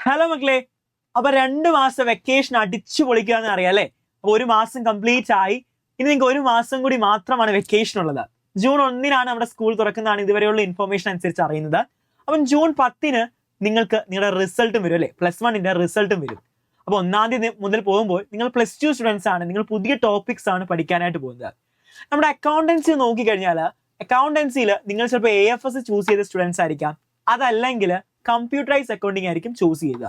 Hello മക്കളെ, അപ്പൊ 2 മാസം വെക്കേഷൻ അടിച്ചു പൊളിക്കാന്ന് അറിയാം അല്ലെ. അപ്പൊ 1 മാസം കംപ്ലീറ്റ് ആയി. ഇനി നിങ്ങൾക്ക് 1 മാസം കൂടി മാത്രമാണ് വെക്കേഷൻ ഉള്ളത്. ജൂൺ 1-നാണ് നമ്മുടെ സ്കൂൾ തുറക്കുന്നതാണ് ഇതുവരെയുള്ള ഇൻഫർമേഷൻ അനുസരിച്ച് അറിയുന്നത്. അപ്പം ജൂൺ 10-ന് നിങ്ങൾക്ക് നിങ്ങളുടെ റിസൾട്ടും വരും അല്ലെ, +1-ന്റെ റിസൾട്ടും വരും. അപ്പൊ 1-ാം തീയതി മുതൽ പോകുമ്പോൾ നിങ്ങൾ +2 സ്റ്റുഡൻസ് ആണ്, നിങ്ങൾ പുതിയ ടോപ്പിക്സ് ആണ് പഠിക്കാനായിട്ട് പോകുന്നത്. നമ്മുടെ അക്കൗണ്ടൻസി നോക്കിക്കഴിഞ്ഞാൽ അക്കൗണ്ടൻസിയിൽ നിങ്ങൾ ചിലപ്പോൾ AFS ചൂസ് ചെയ്ത സ്റ്റുഡൻസ് ആയിരിക്കാം, അതല്ലെങ്കിൽ കമ്പ്യൂട്ടറൈസ് അക്കൗണ്ടിങ് ആയിരിക്കും ചൂസ് ചെയ്യുക.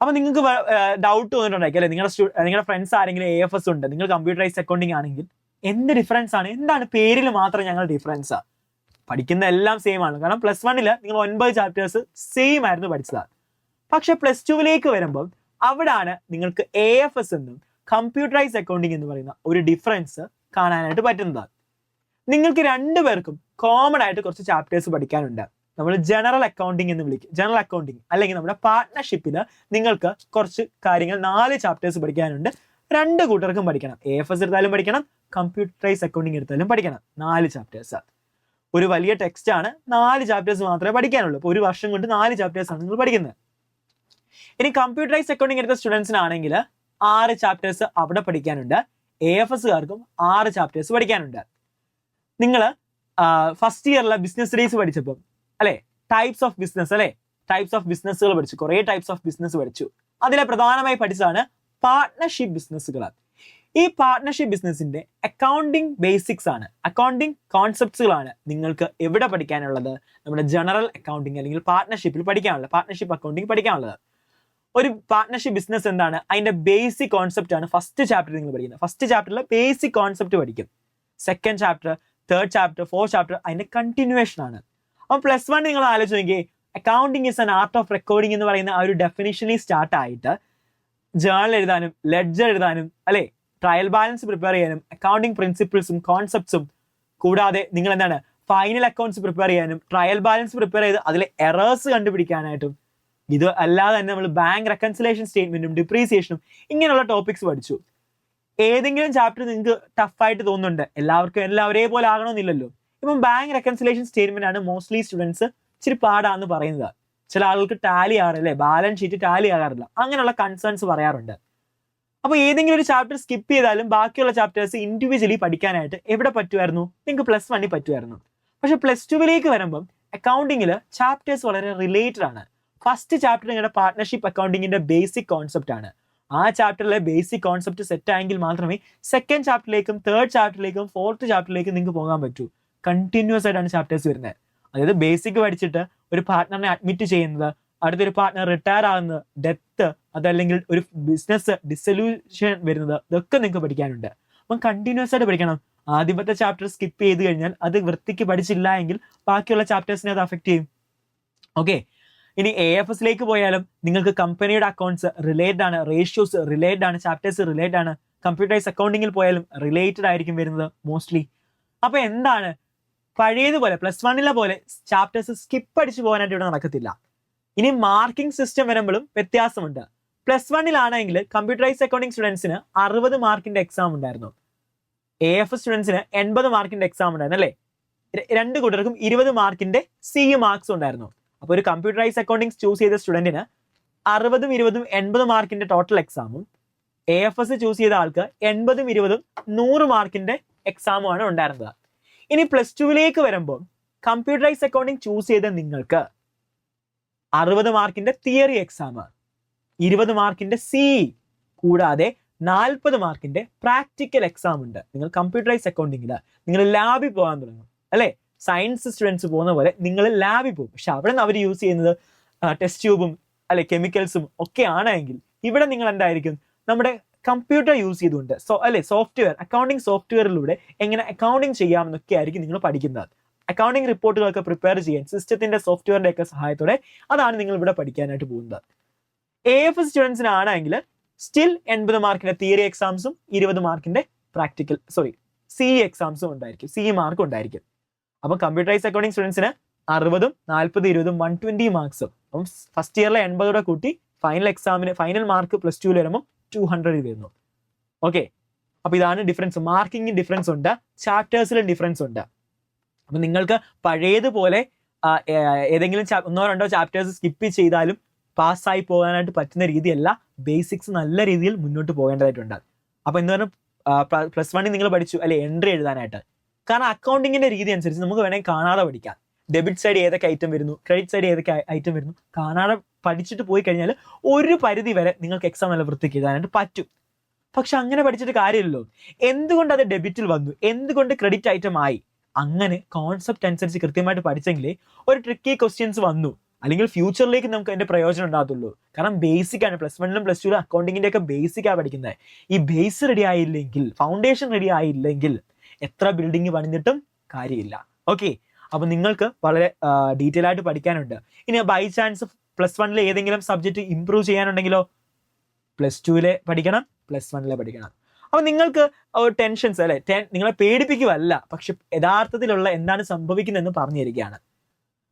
അപ്പൊ നിങ്ങൾക്ക് ഡൗട്ട് തോന്നിട്ടുണ്ടായിരിക്കും അല്ലെ, നിങ്ങളുടെ ഫ്രണ്ട്സ് ആരെങ്കിലും AFS ഉണ്ട്, നിങ്ങൾ കമ്പ്യൂട്ടറൈസ് അക്കൗണ്ടിങ് ആണെങ്കിൽ എന്ത് ഡിഫറൻസ് ആണ്, എന്താണ് പേരിൽ മാത്രം ഞങ്ങൾ ഡിഫറൻസ്? പഠിക്കുന്ന എല്ലാം സെയിം ആണ്. കാരണം +1-ൽ നിങ്ങൾ 9 ചാപ്റ്റേഴ്സ് സെയിം ആയിരുന്നു പഠിച്ചത്. പക്ഷെ +2-ലേക്ക് വരുമ്പോൾ അവിടാണ് നിങ്ങൾക്ക് AFS എന്നും കമ്പ്യൂട്ടറൈസ് അക്കൗണ്ടിങ് എന്ന് പറയുന്ന ഒരു ഡിഫറൻസ് കാണാനായിട്ട് പറ്റുന്നത്. നിങ്ങൾക്ക് രണ്ടുപേർക്കും കോമൺ ആയിട്ട് കുറച്ച് ചാപ്റ്റേഴ്സ് പഠിക്കാനുണ്ട്. നമ്മൾ ജനറൽ അക്കൗണ്ടിങ് എന്ന് വിളിക്കും. ജനറൽ അക്കൗണ്ടിങ് അല്ലെങ്കിൽ നമ്മുടെ പാർട്ട്ണർഷിപ്പിൽ നിങ്ങൾക്ക് കുറച്ച് കാര്യങ്ങൾ 4 ചാപ്റ്റേഴ്സ് പഠിക്കാനുണ്ട്. 2 കൂട്ടർക്കും പഠിക്കണം. AFS എടുത്താലും പഠിക്കണം, കമ്പ്യൂട്ടറൈസ് അക്കൗണ്ടിങ് എടുത്താലും പഠിക്കണം. 4 ചാപ്റ്റേഴ്സ്. ഒരു വലിയ ടെക്സ്റ്റ് ആണ്, 4 ചാപ്റ്റേഴ്സ് മാത്രമേ പഠിക്കാനുള്ളൂ. അപ്പോൾ 1 വർഷം കൊണ്ട് 4 ചാപ്റ്റേഴ്സ് ആണ് നിങ്ങൾ പഠിക്കുന്നത്. ഇനി കമ്പ്യൂട്ടറൈസ് അക്കൗണ്ടിങ് എടുത്ത സ്റ്റുഡൻസിനാണെങ്കിൽ 6 ചാപ്റ്റേഴ്സ് അവിടെ പഠിക്കാനുണ്ട്. AFSകാർക്കും 6 ചാപ്റ്റേഴ്സ് പഠിക്കാനുണ്ട്. നിങ്ങൾ ഫസ്റ്റ് ഇയറിലെ ബിസിനസ് സ്റ്റഡീസ് പഠിച്ചപ്പോൾ അല്ലെ, ടൈപ്സ് ഓഫ് ബിസിനസ് അല്ലെ, ടൈപ്സ് ഓഫ് ബിസിനസ്സുകൾ പഠിച്ചു. കുറേ ടൈപ്സ് ഓഫ് ബിസിനസ് പഠിച്ചു. അതിലെ പ്രധാനമായി പഠിച്ചതാണ് പാർട്ട്ണർഷിപ്പ് ബിസിനസ്സുകൾ. ഈ പാർട്ട്ണർഷിപ്പ് ബിസിനസിന്റെ അക്കൗണ്ടിങ് ബേസിക്സ് ആണ്, അക്കൗണ്ടിങ് കോൺസെപ്റ്റ്സുകളാണ് നിങ്ങൾക്ക് എവിടെ പഠിക്കാനുള്ളത്? നമ്മുടെ ജനറൽ അക്കൗണ്ടിങ് അല്ലെങ്കിൽ പാർട്ട്ണർഷിപ്പിൽ പഠിക്കാനുള്ളത്, പാർട്ട്ണർഷിപ്പ് അക്കൗണ്ടിങ് പഠിക്കാനുള്ളത്. ഒരു പാർട്ട്ണർഷിപ്പ് ബിസിനസ് എന്താണ്, അതിന്റെ ബേസിക് കോൺസെപ്റ്റ് ആണ് ഫസ്റ്റ് ചാപ്റ്റർ നിങ്ങൾ പഠിക്കുന്നത്. ഫസ്റ്റ് ചാപ്റ്ററിൽ ബേസിക് കോൺസെപ്റ്റ് പഠിക്കും. Second chapter, third chapter, fourth chapter അതിന്റെ കണ്ടിന്യൂവേഷൻ ആണ്. അപ്പം +1 നിങ്ങൾ ആലോചിച്ച് നോക്കിയേ, accounting is an art of recording എന്ന് പറയുന്ന ആ ഒരു ഡെഫിനിഷനിൽ സ്റ്റാർട്ട് ആയിട്ട് ജേർണൽ എഴുതാനും ലെഡ്ജർ എഴുതാനും അല്ലെ, ട്രയൽ ബാലൻസ് പ്രിപ്പയർ ചെയ്യാനും അക്കൗണ്ടിങ് പ്രിൻസിപ്പിൾസും കോൺസെപ്റ്റ്സും കൂടാതെ നിങ്ങൾ എന്താണ് ഫൈനൽ അക്കൗണ്ട്സ് പ്രിപ്പയർ ചെയ്യാനും ട്രയൽ ബാലൻസ് പ്രിപ്പയർ ചെയ്ത് അതിലെ എറേഴ്സ് കണ്ടുപിടിക്കാനായിട്ടും, ഇത് അല്ലാതെ തന്നെ നമ്മൾ ബാങ്ക് റെക്കൺസിലേഷൻ സ്റ്റേറ്റ്മെന്റും ഡിപ്രീസിയേഷനും ഇങ്ങനെയുള്ള ടോപ്പിക്സ് പഠിച്ചു. ഏതെങ്കിലും ചാപ്റ്റർ നിങ്ങൾക്ക് ടഫായിട്ട് തോന്നുന്നുണ്ട്, എല്ലാവർക്കും എല്ലാം ഒരേപോലെ ആകണമെന്നില്ലല്ലോ. ഇപ്പം ബാങ്ക് റെക്കൺസിലേഷൻ സ്റ്റേറ്റ്മെന്റ് ആണ് മോസ്റ്റ്ലി സ്റ്റുഡൻസ് ഇച്ചിരി പാടാന്ന് പറയുന്നത്. ചില ആളുകൾക്ക് ടാലി ആകാറില്ലേ, ബാലൻസ് ഷീറ്റ് ടാലി ആകാറില്ല, അങ്ങനെയുള്ള കൺസേൺസ് പറയാറുണ്ട്. അപ്പോൾ ഏതെങ്കിലും ഒരു ചാപ്റ്റർ സ്കിപ്പ് ചെയ്താലും ബാക്കിയുള്ള ചാപ്റ്റേഴ്സ് ഇൻഡിവിജ്വലി പഠിക്കാനായിട്ട് എവിടെ പറ്റുമായിരുന്നു? നിങ്ങൾക്ക് +1-ൽ പറ്റുമായിരുന്നു. പക്ഷെ +2-ലേക്ക് വരുമ്പം അക്കൗണ്ടിങ്ങിൽ ചാപ്റ്റേഴ്സ് വളരെ റിലേറ്റഡ് ആണ്. ഫസ്റ്റ് ചാപ്റ്റർ നിങ്ങളുടെ പാർട്ട്ണർഷിപ്പ് അക്കൗണ്ടിങ്ങിന്റെ ബേസിക് കോൺസെപ്റ്റ് ആണ്. ആ ചാപ്റ്ററിലെ ബേസിക് കോൺസെപ്റ്റ് സെറ്റ് ആയെങ്കിൽ മാത്രമേ സെക്കൻഡ് ചാപ്റ്ററിലേക്കും തേർഡ് ചാപ്റ്ററിലേക്കും ഫോർത്ത് ചാപ്റ്ററിലേക്കും നിങ്ങൾക്ക് പോകാൻ പറ്റൂ. കണ്ടിന്യൂസ് ആയിട്ടാണ് ചാപ്റ്റേഴ്സ് വരുന്നത്. അതായത് ബേസിക് പഠിച്ചിട്ട് ഒരു പാർട്ട്ണറിനെ അഡ്മിറ്റ് ചെയ്യുന്നത്, അടുത്തൊരു പാർട്ട്ണർ റിട്ടയർ ആകുന്നത്, ഡെത്ത്, അതല്ലെങ്കിൽ ഒരു ബിസിനസ് ഡിസൊല്യൂഷൻ വരുന്നത്, ഇതൊക്കെ നിങ്ങൾക്ക് പഠിക്കാനുണ്ട്. അപ്പം കണ്ടിന്യൂസ് ആയിട്ട് പഠിക്കണം. ആദ്യത്തെ ചാപ്റ്റർ സ്കിപ്പ് ചെയ്ത് കഴിഞ്ഞാൽ അത് വൃത്തിക്ക് പഠിച്ചില്ല എങ്കിൽ ബാക്കിയുള്ള ചാപ്റ്റേഴ്സിനെ അത് അഫക്റ്റ് ചെയ്യും. ഓക്കെ, ഇനി AFSലേക്ക് പോയാലും നിങ്ങൾക്ക് കമ്പനിയുടെ അക്കൗണ്ട്സ് റിലേറ്റഡ് ആണ്, റേഷ്യോസ് റിലേറ്റഡ് ആണ്, ചാപ്റ്റേഴ്സ് റിലേറ്റഡ് ആണ്. കമ്പ്യൂട്ടറൈസ് അക്കൗണ്ടിങ്ങിൽ പോയാലും റിലേറ്റഡ് ആയിരിക്കും വരുന്നത് മോസ്റ്റ്ലി. അപ്പൊ എന്താണ്, പഴയതുപോലെ +1-ലെ പോലെ ചാപ്റ്റേഴ്സ് സ്കിപ്പ് അടിച്ചു പോകാനായിട്ട് ഇവിടെ നടക്കത്തില്ല. ഇനി മാർക്കിംഗ് സിസ്റ്റം വരുമ്പോഴും വ്യത്യാസമുണ്ട്. +1-ലാണെങ്കിൽ കമ്പ്യൂട്ടറൈസ് അക്കൗണ്ടിങ് സ്റ്റുഡൻസിന് 60 മാർക്കിന്റെ എക്സാം ഉണ്ടായിരുന്നു. AFS സ്റ്റുഡൻസിന് 80 മാർക്കിന്റെ എക്സാം ഉണ്ടായിരുന്നു അല്ലേ. 2 കൂട്ടർക്കും 20 മാർക്കിന്റെ CE മാർക്സ് ഉണ്ടായിരുന്നു. അപ്പോൾ ഒരു കമ്പ്യൂട്ടറൈസ് അക്കൗണ്ടിങ് ചൂസ് ചെയ്ത സ്റ്റുഡന്റിന് 60ഉം 20ഉം 80 മാർക്കിന്റെ ടോട്ടൽ എക്സാമും, AFS ചൂസ് ചെയ്ത ആൾക്ക് 80ഉം 20ഉം 100 മാർക്കിന്റെ എക്സാമുമാണ് ഉണ്ടായിരുന്നത്. ഇനി +2-ലേക്ക് വരുമ്പോൾ കമ്പ്യൂട്ടറൈസ് അക്കൗണ്ടിങ് ചൂസ് ചെയ്ത നിങ്ങൾക്ക് 60 മാർക്കിന്റെ തിയറി എക്സാം, 20 മാർക്കിന്റെ CE കൂടാതെ 40 മാർക്കിന്റെ പ്രാക്ടിക്കൽ എക്സാം ഉണ്ട്. നിങ്ങൾ കമ്പ്യൂട്ടറൈസ് അക്കൗണ്ടിങ്ങിൽ നിങ്ങൾ ലാബിൽ പോകാൻ തുടങ്ങും അല്ലെ. സയൻസ് സ്റ്റുഡൻസ് പോകുന്ന പോലെ നിങ്ങൾ ലാബിൽ പോകും. പക്ഷെ അവിടെ നിന്ന് അവർ യൂസ് ചെയ്യുന്നത് ടെസ്റ്റ് ട്യൂബും അല്ലെ കെമിക്കൽസും ഒക്കെ ആണെങ്കിൽ ഇവിടെ നിങ്ങൾ എന്തായിരിക്കും, നമ്മുടെ കമ്പ്യൂട്ടർ യൂസ് ചെയ്തുകൊണ്ട് സോഫ്റ്റ്വെയർ, അക്കൗണ്ടിങ് സോഫ്റ്റ്വെയറിലൂടെ എങ്ങനെ അക്കൗണ്ടിങ് ചെയ്യാമെന്നൊക്കെ ആയിരിക്കും നിങ്ങൾ പഠിക്കുന്നത്. അക്കൗണ്ടിങ് റിപ്പോർട്ടുകളൊക്കെ പ്രിപ്പയർ ചെയ്യാൻ സിസ്റ്റത്തിന്റെ സോഫ്റ്റ്വെയറിന്റെ ഒക്കെ സഹായത്തോടെ അതാണ് നിങ്ങൾ ഇവിടെ പഠിക്കാനായിട്ട് പോകുന്നത്. AFS സ്റ്റുഡൻസിനാണെങ്കിൽ സ്റ്റിൽ 80 മാർക്കിന്റെ തിയറി എക്സാംസും 20 മാർക്കിന്റെ CE എക്സാംസും ഉണ്ടായിരിക്കും, CE മാർക്കും ഉണ്ടായിരിക്കും. അപ്പം കമ്പ്യൂട്ടറൈസ് അക്കൗണ്ടിങ് സ്റ്റുഡൻസിന് 60ഉം 40, 20ഉം 120 മാർക്സും. അപ്പം ഫസ്റ്റ് ഇയറിലെ 80 കൂട്ടി ഫൈനൽ എക്സാമിന് ഫൈനൽ മാർക്ക് +2-ൽ വരുമ്പോൾ 200 വരുന്നു. ഓക്കെ, അപ്പൊ ഇതാണ് ഡിഫറൻസ്. മാർക്കിംഗ് ഡിഫറൻസ് ഉണ്ട്, ചാപ്റ്റേഴ്സിലും ഡിഫറൻസ് ഉണ്ട്. അപ്പൊ നിങ്ങൾക്ക് പഴയതുപോലെ ഏതെങ്കിലും 1-2 ചാപ്റ്റേഴ്സ് സ്കിപ്പ് ചെയ്താലും പാസ്സായി പോകാനായിട്ട് പറ്റുന്ന രീതിയല്ല, ബേസിക്സ് നല്ല രീതിയിൽ മുന്നോട്ട് പോകേണ്ടതായിട്ടുണ്ട്. അപ്പോൾ എന്ന് പറഞ്ഞാൽ +1 നിങ്ങൾ പഠിച്ചു അല്ലെ എൻട്രി എഴുതാനായിട്ട്. കാരണം അക്കൗണ്ടിങ്ങിന്റെ രീതി അനുസരിച്ച് നമുക്ക് വേണമെങ്കിൽ കാണാതെ പഠിക്കാം. ഡെബിറ്റ് സൈഡ് ഏതൊക്കെ ഐറ്റം വരുന്നു, ക്രെഡിറ്റ് സൈഡ് ഏതൊക്കെ ഐറ്റം വരുന്നു, കാണാതെ പഠിച്ചിട്ട് പോയി കഴിഞ്ഞാൽ ഒരു പരിധി വരെ നിങ്ങൾക്ക് എക്സാം നല്ല വൃത്തിക്ക് എഴുതാനായിട്ട് പറ്റും. പക്ഷെ അങ്ങനെ പഠിച്ചിട്ട് കാര്യമില്ലല്ലോ. എന്തുകൊണ്ട് അത് ഡെബിറ്റിൽ വന്നു, എന്തുകൊണ്ട് ക്രെഡിറ്റ് ഐറ്റം ആയി, അങ്ങനെ കോൺസെപ്റ്റ് അനുസരിച്ച് കൃത്യമായിട്ട് പഠിച്ചെങ്കിലേ ഒരു ട്രിക്കി ക്വസ്റ്റ്യൻസ് വന്നു, അല്ലെങ്കിൽ ഫ്യൂച്ചറിലേക്ക് നമുക്ക് അതിന്റെ പ്രയോജനം ഉണ്ടാകത്തുള്ളൂ. കാരണം ബേസിക് ആണ്, +1ലും +2ലും അക്കൗണ്ടിങ്ങിന്റെ ഒക്കെ ബേസിക്കാണ് പഠിക്കുന്നത്. ഈ ബേസ് റെഡി ആയില്ലെങ്കിൽ, ഫൗണ്ടേഷൻ റെഡി ആയില്ലെങ്കിൽ എത്ര ബിൽഡിംഗ് പണിഞ്ഞിട്ടും കാര്യമില്ല. ഓക്കെ, അപ്പൊ നിങ്ങൾക്ക് വളരെ ഡീറ്റെയിൽ ആയിട്ട് പഠിക്കാനുണ്ട്. ഇനി ബൈ ചാൻസ് +1ൽ ഏതെങ്കിലും സബ്ജക്ട് ഇംപ്രൂവ് ചെയ്യാനുണ്ടെങ്കിലോ +2ലെ പഠിക്കണം, +1ലെ പഠിക്കണം. അപ്പൊ നിങ്ങൾക്ക് ടെൻഷൻസ് അല്ലെ, നിങ്ങളെ പേടിപ്പിക്കുകയല്ല, പക്ഷെ യഥാർത്ഥത്തിലുള്ള എന്താണ് സംഭവിക്കുന്നതെന്ന് പറഞ്ഞു തരികയാണ്.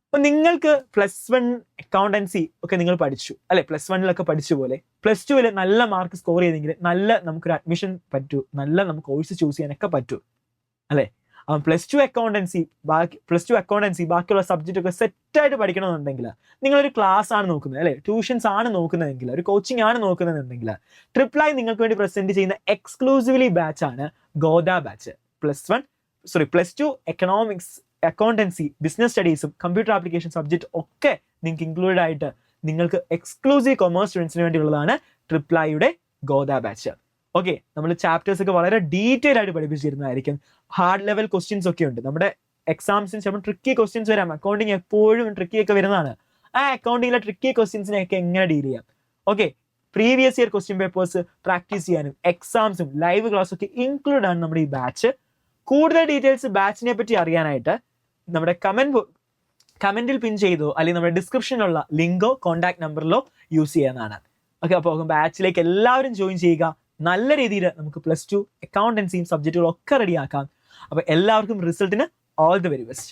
അപ്പൊ നിങ്ങൾക്ക് +1 അക്കൗണ്ടൻസി ഒക്കെ നിങ്ങൾ പഠിച്ചു അല്ലെ, +1ലൊക്കെ പഠിച്ചു പോലെ +2ല് നല്ല മാർക്ക് സ്കോർ ചെയ്തെങ്കിൽ നല്ല നമുക്കൊരു അഡ്മിഷൻ പറ്റൂ, നല്ല നമുക്ക് കോഴ്സ് ചൂസ് ചെയ്യാനൊക്കെ പറ്റൂ അല്ലെ. അപ്പം +2 അക്കൗണ്ടൻസി ബാക്കിയുള്ള സബ്ജക്റ്റ് ഒക്കെ സെറ്റായിട്ട് പഠിക്കണമെന്നുണ്ടെങ്കിൽ നിങ്ങളൊരു ക്ലാസ് ആണ് നോക്കുന്നത് അല്ലെ, ട്യൂഷൻസ് ആണ് നോക്കുന്നതെങ്കിൽ, ഒരു കോച്ചിങ് ആണ് നോക്കുന്നതെന്നുണ്ടെങ്കിൽ ട്രിപ്പിൾ ഐ നിങ്ങൾക്ക് വേണ്ടി പ്രസന്റ് ചെയ്യുന്ന എക്സ്ക്ലൂസീവ്ലി ബാച്ച് ആണ് Goda batch. +2 economics, accountancy, business സ്റ്റഡീസും കമ്പ്യൂട്ടർ ആപ്ലിക്കേഷൻ സബ്ജക്റ്റ് ഒക്കെ നിങ്ങൾക്ക് ഇൻക്ലൂഡഡ് ആയിട്ട് നിങ്ങൾക്ക് എക്സ്ക്ലൂസീവ് കൊമേഴ്സ് സ്റ്റുഡൻസിന് വേണ്ടിയുള്ളതാണ് ട്രിപ്പിൾ ഐയുടെ ഗോദ ബാച്ച്. ഓക്കെ, നമ്മൾ ചാപ്റ്റേഴ്സ് ഒക്കെ വളരെ ഡീറ്റെയിൽ ആയിട്ട് പഠിപ്പിച്ചിരുന്നതായിരിക്കും. ഹാർഡ് ലെവൽ ക്വസ്റ്റ്യൻസ് ഒക്കെ ഉണ്ട്. നമ്മുടെ എക്സാംസിന് ചിലപ്പോൾ ട്രിക്കി ക്വസ്റ്റ്യൻസ് വരാം. അക്കൗണ്ടിങ് എപ്പോഴും ട്രിക്കി ഒക്കെ വരുന്നതാണ്. ആ അക്കൗണ്ടിങ്ങിലെ ട്രിക്കി ക്വസ്റ്റ്യൻസിനെയൊക്കെ എങ്ങനെ ഡീൽ ചെയ്യാം, okay, previous year question papers practice ചെയ്യാനും എക്സാംസും ലൈവ് ക്ലാസ്സും ഒക്കെ ഇൻക്ലൂഡ് ആണ് നമ്മുടെ ഈ ബാച്ച്. കൂടുതൽ ഡീറ്റെയിൽസ് ബാച്ചിനെ പറ്റി അറിയാനായിട്ട് നമ്മുടെ കമന്റിൽ പിൻ ചെയ്തോ അല്ലെങ്കിൽ നമ്മുടെ ഡിസ്ക്രിപ്ഷനിലുള്ള ലിങ്കോ കോൺടാക്ട് നമ്പറിലോ യൂസ് ചെയ്യാവുന്നതാണ്. ഓക്കെ, അപ്പോൾ ബാച്ചിലേക്ക് എല്ലാവരും ജോയിൻ ചെയ്യുക. നല്ല രീതിയിൽ നമുക്ക് +2 അക്കൗണ്ടൻസിയും സബ്ജക്റ്റുകളും ഒക്കെ റെഡിയാക്കാം. അപ്പോൾ എല്ലാവർക്കും റിസൾട്ടിന് ഓൾ ദി വെരി ബെസ്റ്റ്.